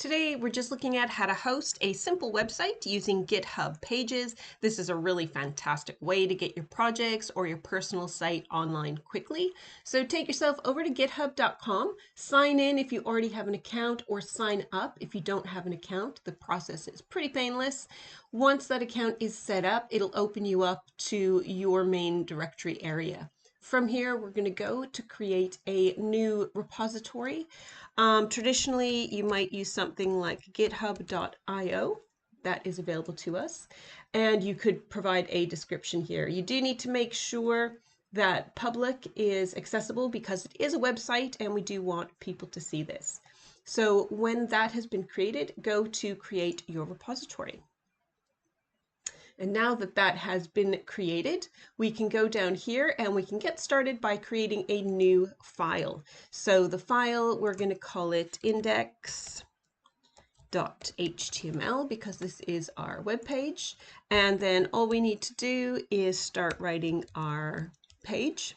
Today, we're just looking at how to host a simple website using GitHub Pages. This is a really fantastic way to get your projects or your personal site online quickly. So take yourself over to github.com, sign in if you already have an account, or sign up if you don't have an account. The process is pretty painless. Once that account is set up, it'll open you up to your main directory area. From here, we're going to go to create a new repository. Traditionally, you might use something like github.io that is available to us, and you could provide a description here. You do need to make sure that public is accessible because it is a website and we do want people to see this. So when that has been created, go to create your repository. And now that that has been created, we can go down here and we can get started by creating a new file. So the file, we're going to call it index.html because this is our web page. And then all we need to do is start writing our page.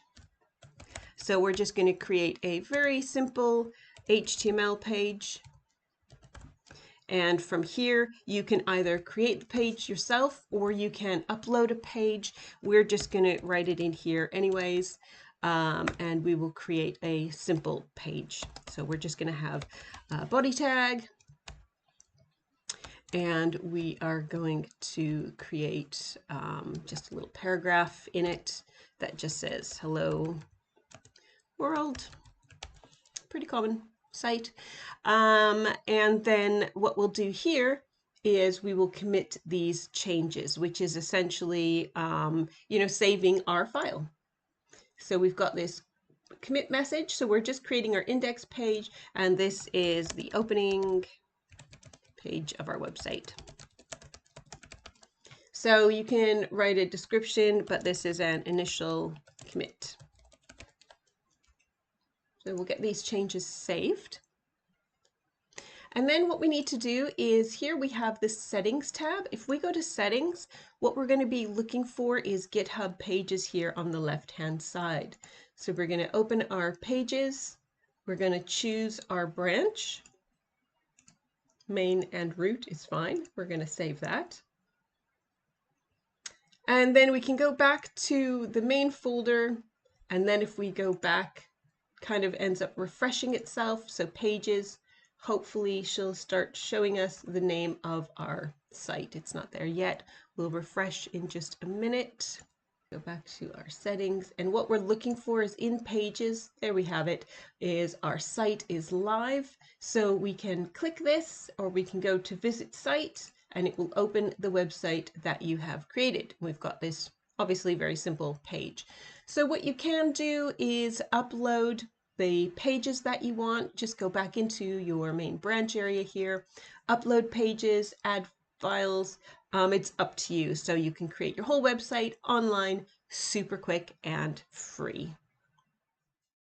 So we're just going to create a very simple HTML page. And from here, you can either create the page yourself or you can upload a page. We're just going to write it in here anyways, and we will create a simple page. So we're just going to have a body tag, and we are going to create just a little paragraph in it that just says, "Hello world." Pretty common site. And then what we'll do here is we will commit these changes, which is essentially, saving our file. So we've got this commit message. So we're just creating our index page, and this is the opening page of our website. So you can write a description, but this is an initial commit. So we'll get these changes saved. And then what we need to do is here we have this settings tab. If we go to settings, what we're going to be looking for is GitHub Pages here on the left-hand side. So we're going to open our pages. We're going to choose our branch. Main and root is fine. We're going to save that. And then we can go back to the main folder. And then if we go back, kind of ends up refreshing itself. So pages, hopefully she'll start showing us the name of our site. It's not there yet. We'll refresh in just a minute. Go back to our settings, and what we're looking for is in pages. There we have it, is our site is live. So we can click this, or we can go to visit site, and it will open the website that you have created. We've got this obviously very simple page. So what you can do is upload the pages that you want. Just go back into your main branch area here, upload pages, add files. It's up to you. So you can create your whole website online, super quick and free.